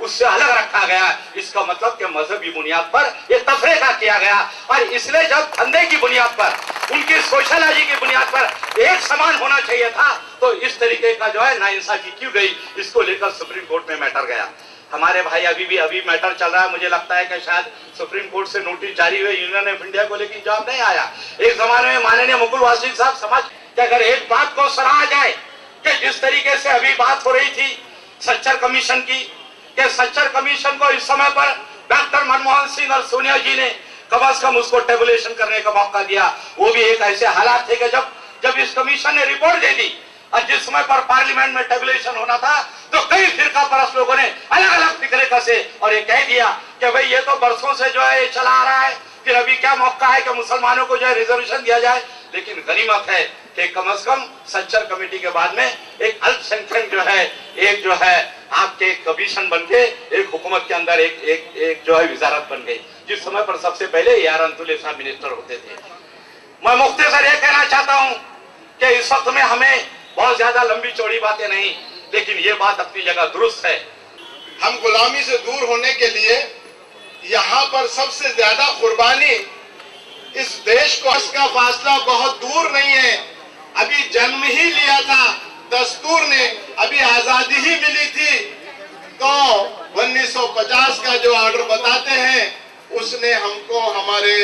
उससे अलग रखा गया। इसका मतलब कि मजहबी बुनियाद पर यह तफरीका किया गया, और इसलिए जब धंधे की बुनियाद पर, उनकी सोशलॉजी की बुनियाद पर एक समान होना चाहिए था, तो इस तरीके का जो है नाइंसाफी क्यों गई, इसको लेकर सुप्रीम कोर्ट में मैटर गया। हमारे भाई अभी मैटर चल रहा है, मुझे लगता है कि शायद सुप्रीम कोर्ट से नोटिस जारी हुए यूनियन ऑफ इंडिया को, लेकिन जवाब नहीं आया। एक जमाने में माननीय मुकुल वासनिक साहब समझ कि अगर एक बात को सराहा जाए कि जिस तरीके से अभी बात हो रही थी सच्चर कमीशन की, कि सच्चर कमीशन को इस समय पर डॉक्टर मनमोहन सिंह और सोनिया जी ने कम से कम उसको टेबुलेशन करने का मौका दिया। वो भी एक ऐसे हालात थे कि जब इस कमीशन ने रिपोर्ट दे दी और जिस समय पर पार्लियामेंट में टेबुलेशन होना था, तो कई फिरका परस्त लोगों ने अलग अलग तरीके से और ये कह दिया कि भाई ये तो बरसों से जो है ये चला आ रहा है, फिर अभी क्या मौका है कि मुसलमानों को जो है रिजर्वेशन दिया जाए। लेकिन गनीमत है कि कम से कम सच्चर कमेटी के बाद में एक अल्पसंख्यक जो है, एक जो है आपके कमीशन बन के एक हुकूमत के अंदर एक जो है वजारत बन गई, जिस समय पर सबसे पहले यार अंतुले साहब मिनिस्टर होते थे। मैं मुख्तसर ये कहना चाहता हूँ कि इस वक्त में हमें बहुत ज्यादा लंबी चौड़ी बातें नहीं, लेकिन ये बात अपनी जगह दुरुस्त है। हम गुलामी से दूर होने के लिए यहाँ पर सबसे ज्यादा कुर्बानी इस देश को, इसका फासला बहुत दूर नहीं है, अभी जन्म ही लिया था दस्तूर ने, अभी आजादी ही मिली थी, तो 1950 का जो ऑर्डर बताते हैं उसने हमको हमारे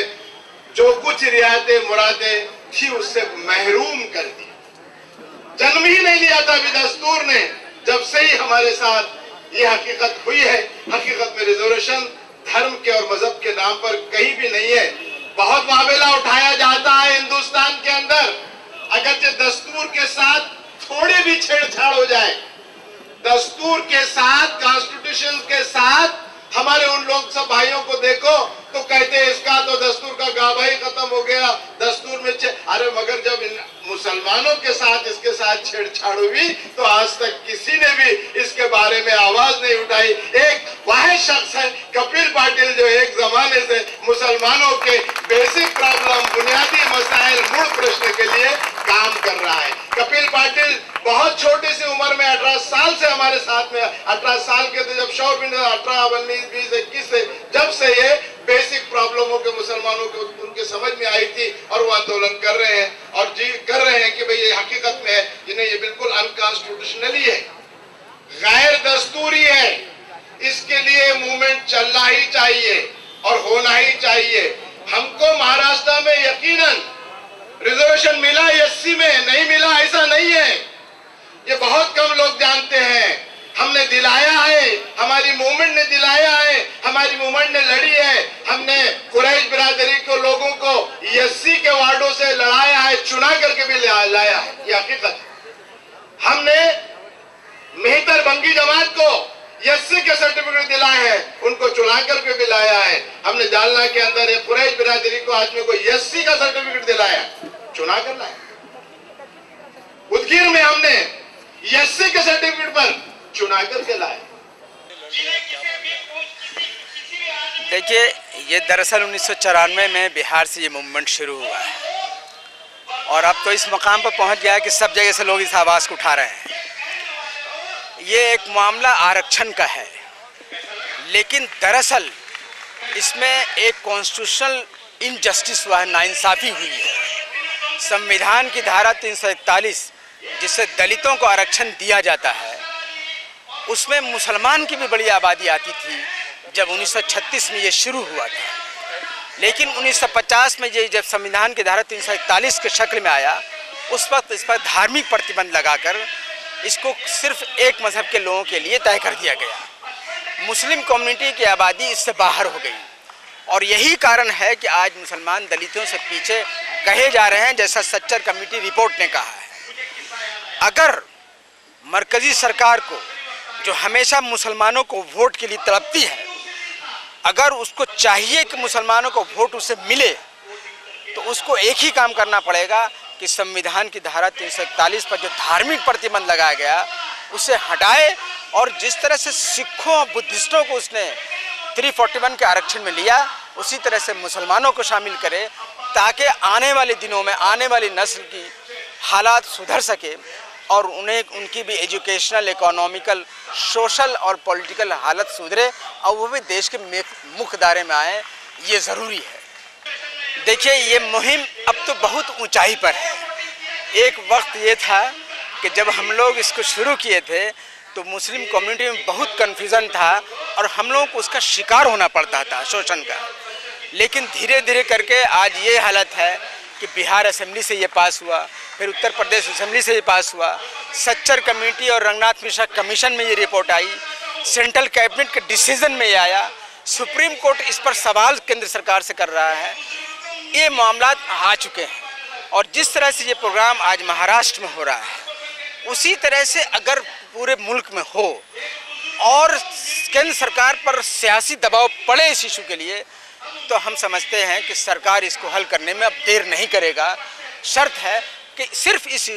जो कुछ रियायतें मुरादें थी उससे महरूम कर दी। जन्म ही नहीं लिया था अभी दस्तूर ने, जब से ही हमारे साथ ये हकीकत हुई है। हकीकत में रिजर्वेशन धर्म के और मजहब के नाम पर कहीं भी नहीं है। बहुत मामला उठाया जाता है हिंदुस्तान के अंदर, अगरचे दस्तूर के साथ थोड़ी भी छेड़छाड़ हो जाए, दस्तूर के साथ, कॉन्स्टिट्यूशन के साथ, हमारे उन लोग सब भाइयों को देखो तो कहते हैं इसका तो दस्तूर का गाभा ही खत्म हो गया, दस्तूर में अरे मगर जब मुसलमानों के साथ इसके साथ छेड़छाड़ हुई तो आज तक किसी ने भी इसके बारे में आवाज नहीं उठाई। एक वह शख्स है कपिल पाटिल जो एक जमाने से मुसलमानों के बेसिक प्रॉब्लम, बुनियादी मसाइल, मूल प्रश्न के लिए काम कर रहा है। कपिल पाटिल बहुत छोटी सी उम्र में 18 साल से हमारे साथ में, 18 साल के थे जब शौर 18, 19, 20, 21 से जब से ये बेसिक प्रॉब्लमों के मुसलमानों को उनके समझ में आई थी और वो आंदोलन कर रहे हैं और जी कर रहे हैं कि भाई ये हकीकत में है, इन्हें ये बिल्कुल अनकॉन्स्टिट्यूशनली है, गैर दस्तूरी है। इसके लिए मूवमेंट चलना ही चाहिए और होना ही चाहिए। हमको महाराष्ट्र में यकीनन रिजर्वेशन मिला, एससी में नहीं मिला ऐसा नहीं है, ये बहुत कम लोग जानते हैं। हमने दिलाया है, हमारी मूवमेंट ने दिलाया है, हमारी मूवमेंट ने लड़ी है। हमने कुरैश बिरादरी को, लोगों को एससी के वार्डों से लड़ाया है, चुना करके भी लाया है, ये हकीकत। हमने मेहतर बंगी जमात को एससी के सर्टिफिकेट दिलाए हैं, उनको चुना करके भी लाया है। हमने जालना के अंदर एक कुरैश बिरादरी को आदमी को एससी का सर्टिफिकेट दिलाया, चुना कर लाया। उदगीर में हमने एससी के सर्टिफिकेट पर चुना करके लाए। देखिए, ये दरअसल 1994 में बिहार से ये मूवमेंट शुरू हुआ है और अब तो इस मकाम पर पहुंच गया है कि सब जगह से लोग इस आवाज़ को उठा रहे हैं। ये एक मामला आरक्षण का है, लेकिन दरअसल इसमें एक कॉन्स्टिट्यूशनल इनजस्टिस हुआ है, नाइंसाफ़ी हुई है। संविधान की धारा 341 जिससे दलितों को आरक्षण दिया जाता है, उसमें मुसलमान की भी बड़ी आबादी आती थी जब 1936 में ये शुरू हुआ था। लेकिन 1950 में ये जब संविधान की धारा 341 के शक्ल में आया, उस वक्त इस पर धार्मिक प्रतिबंध लगाकर इसको सिर्फ एक मजहब के लोगों के लिए तय कर दिया गया। मुस्लिम कम्युनिटी की आबादी इससे बाहर हो गई और यही कारण है कि आज मुसलमान दलितों से पीछे कहे जा रहे हैं, जैसा सच्चर कमेटी रिपोर्ट ने कहा है। अगर मरकजी सरकार को, जो हमेशा मुसलमानों को वोट के लिए तड़पती है, अगर उसको चाहिए कि मुसलमानों को वोट उसे मिले, तो उसको एक ही काम करना पड़ेगा कि संविधान की धारा 341 पर जो धार्मिक प्रतिबंध लगाया गया उसे हटाए और जिस तरह से सिखों और बुद्धिस्टों को उसने 341 के आरक्षण में लिया, उसी तरह से मुसलमानों को शामिल करे, ताकि आने वाले दिनों में आने वाली नस्ल की हालात सुधर सके और उन्हें उनकी भी एजुकेशनल, इकोनॉमिकल, सोशल और पॉलिटिकल हालत सुधरे और वो भी देश के मुख्य दायरे में आए, ये ज़रूरी है। देखिए, ये मुहिम अब तो बहुत ऊंचाई पर है। एक वक्त ये था कि जब हम लोग इसको शुरू किए थे तो मुस्लिम कम्युनिटी में बहुत कन्फ्यूज़न था और हम लोगों को उसका शिकार होना पड़ता था, शोषण का। लेकिन धीरे धीरे करके आज ये हालत है कि बिहार असेंबली से ये पास हुआ, फिर उत्तर प्रदेश असेंबली से ये पास हुआ, सच्चर कमेटी और रंगनाथ मिश्रा कमीशन में ये रिपोर्ट आई, सेंट्रल कैबिनेट के डिसीजन में ये आया, सुप्रीम कोर्ट इस पर सवाल केंद्र सरकार से कर रहा है। ये मामला आ चुके हैं और जिस तरह से ये प्रोग्राम आज महाराष्ट्र में हो रहा है, उसी तरह से अगर पूरे मुल्क में हो और केंद्र सरकार पर सियासी दबाव पड़े इस इशू के लिए, तो हम समझते हैं कि सरकार इसको हल करने में अब देर नहीं करेगा। शर्त है कि सिर्फ इस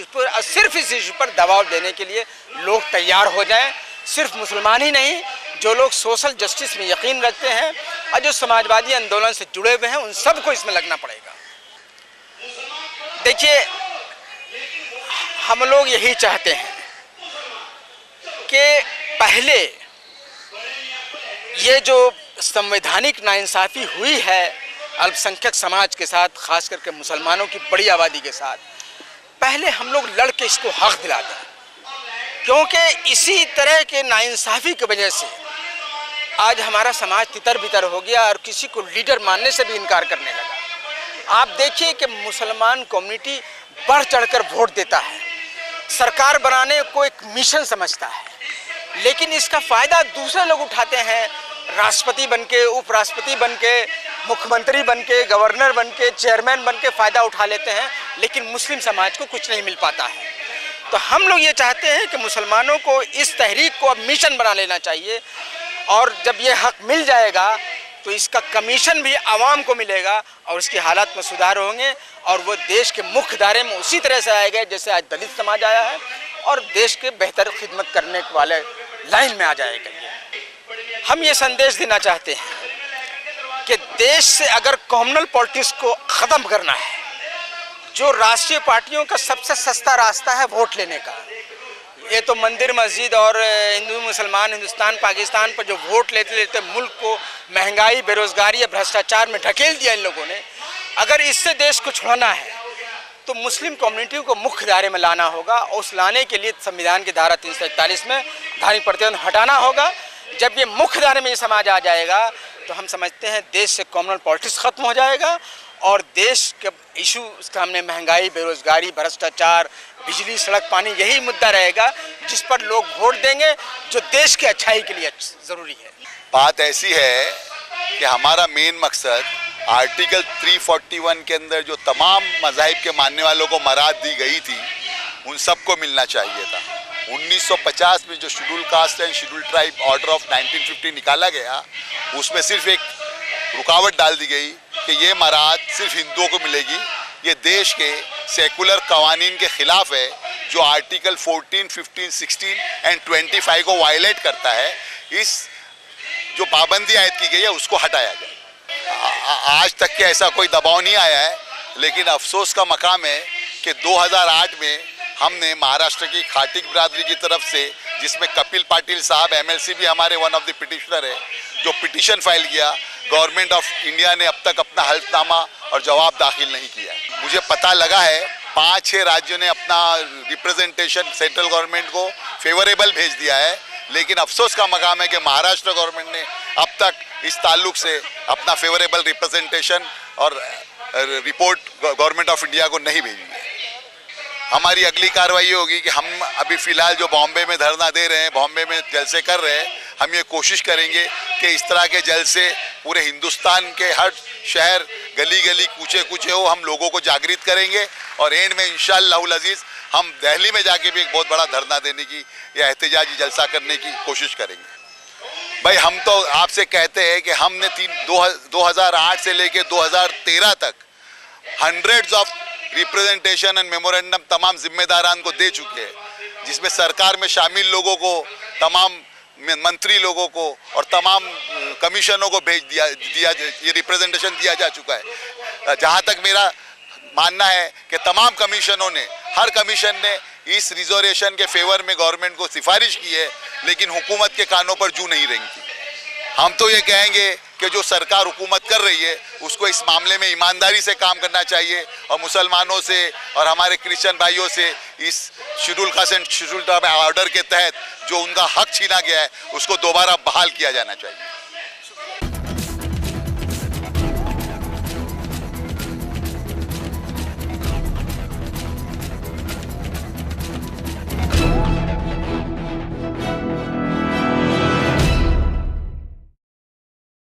इशू पर दबाव देने के लिए लोग तैयार हो जाएं। सिर्फ मुसलमान ही नहीं, जो लोग सोशल जस्टिस में यकीन रखते हैं और जो समाजवादी आंदोलन से जुड़े हुए हैं, उन सबको इसमें लगना पड़ेगा। देखिए, हम लोग यही चाहते हैं कि पहले ये जो संवैधानिक नाइंसाफ़ी हुई है अल्पसंख्यक समाज के साथ, खास करके मुसलमानों की बड़ी आबादी के साथ, पहले हम लोग लड़ के इसको हक दिला दें, क्योंकि इसी तरह के नाइंसाफ़ी की वजह से आज हमारा समाज तितर बितर हो गया और किसी को लीडर मानने से भी इनकार करने लगा। आप देखिए कि मुसलमान कम्युनिटी बढ़ चढ़कर वोट देता है, सरकार बनाने को एक मिशन समझता है, लेकिन इसका फ़ायदा दूसरे लोग उठाते हैं। राष्ट्रपति बनके, उपराष्ट्रपति बनके, मुख्यमंत्री बनके, गवर्नर बनके, चेयरमैन बनके फ़ायदा उठा लेते हैं, लेकिन मुस्लिम समाज को कुछ नहीं मिल पाता है। तो हम लोग ये चाहते हैं कि मुसलमानों को इस तहरीक को अब मिशन बना लेना चाहिए और जब ये हक मिल जाएगा तो इसका कमीशन भी आवाम को मिलेगा और उसकी हालात में सुधार होंगे और वो देश के मुख्य धारे में उसी तरह से आएगा जैसे आज दलित समाज आया है और देश के बेहतर खिदमत करने वाले लाइन में आ जाएगा। हम ये संदेश देना चाहते हैं कि देश से अगर कम्युनल पॉलिटिक्स को ख़त्म करना है, जो राष्ट्रीय पार्टियों का सबसे सस्ता रास्ता है वोट लेने का, ये तो मंदिर मस्जिद और हिंदू मुसलमान, हिंदुस्तान पाकिस्तान पर जो वोट लेते लेते मुल्क को महंगाई, बेरोजगारी या भ्रष्टाचार में ढकेल दिया इन लोगों ने, अगर इससे देश को छुड़ाना है तो मुस्लिम कम्युनिटी को मुख्य धारे में लाना होगा और उस लाने के लिए संविधान की धारा 341 में धार्मिक प्रतिबंध हटाना होगा। जब ये मुख्य धारे में ये समाज आ जाएगा तो हम समझते हैं देश से कम्युनल पॉलिटिक्स खत्म हो जाएगा और देश के इशू सामने महंगाई, बेरोजगारी, भ्रष्टाचार, बिजली, सड़क, पानी, यही मुद्दा रहेगा जिस पर लोग वोट देंगे, जो देश की अच्छाई के लिए ज़रूरी है। बात ऐसी है कि हमारा मेन मकसद आर्टिकल 341 के अंदर जो तमाम मज़ाहिब के मानने वालों को मराद दी गई थी, उन सबको मिलना चाहिए था। 1950 में जो schedule caste and schedule tribe order of 1950 निकाला गया, उसमें सिर्फ एक रुकावट डाल दी गई कि ये मराद सिर्फ हिंदुओं को मिलेगी। ये देश के सेकुलर कवानीन के ख़िलाफ़ है जो आर्टिकल 14, 15, 16 एंड 25 को वायलेट करता है। इस जो पाबंदी आयद की गई है उसको हटाया जाए। आज तक के ऐसा कोई दबाव नहीं आया है, लेकिन अफसोस का मकाम है कि 2008 में हमने महाराष्ट्र की खाटिक बिरादरी की तरफ से, जिसमें कपिल पाटिल साहब MLC भी हमारे वन ऑफ द पिटिशनर है, जो पिटिशन फाइल किया, गवर्नमेंट ऑफ इंडिया ने अब तक अपना हल्फनामा और जवाब दाखिल नहीं किया। मुझे पता लगा है 5-6 राज्यों ने अपना रिप्रेजेंटेशन सेंट्रल गवर्नमेंट को फेवरेबल भेज दिया है, लेकिन अफसोस का मकाम है कि महाराष्ट्र गवर्नमेंट ने अब तक इस ताल्लुक से अपना फेवरेबल रिप्रेजेंटेशन और रिपोर्ट गवर्नमेंट ऑफ इंडिया को नहीं भेजी है। हमारी अगली कार्रवाई होगी कि हम अभी फ़िलहाल जो बॉम्बे में धरना दे रहे हैं, बॉम्बे में जलसे कर रहे हैं, हम ये कोशिश करेंगे कि इस तरह के जलसे पूरे हिंदुस्तान के हर शहर, गली गली, कूचे कूचे हो, हम लोगों को जागृत करेंगे और एंड में इंशाअल्लाहुल अज़ीज़ हम दिल्ली में जाके भी एक बहुत बड़ा धरना देने की या एहतजाजी जलसा करने की कोशिश करेंगे। भाई, हम तो आपसे कहते हैं कि हमने 2008 से लेके 2013 तक hundreds of representation and memorandum तमाम जिम्मेदारान को दे चुके हैं, जिसमें सरकार में शामिल लोगों को, तमाम मंत्री लोगों को और तमाम कमीशनों को भेज दिया ये रिप्रेजेंटेशन दिया जा चुका है। जहाँ तक मेरा मानना है कि तमाम कमीशनों ने, हर कमीशन ने इस रिजर्वेशन के फेवर में गवर्नमेंट को सिफारिश की है, लेकिन हुकूमत के कानों पर जू नहीं रेंगती। हम तो ये कहेंगे कि जो सरकार हुकूमत कर रही है उसको इस मामले में ईमानदारी से काम करना चाहिए और मुसलमानों से और हमारे क्रिश्चियन भाइयों से इस schedule caste and schedule tribe order के तहत जो उनका हक छीना गया है उसको दोबारा बहाल किया जाना चाहिए।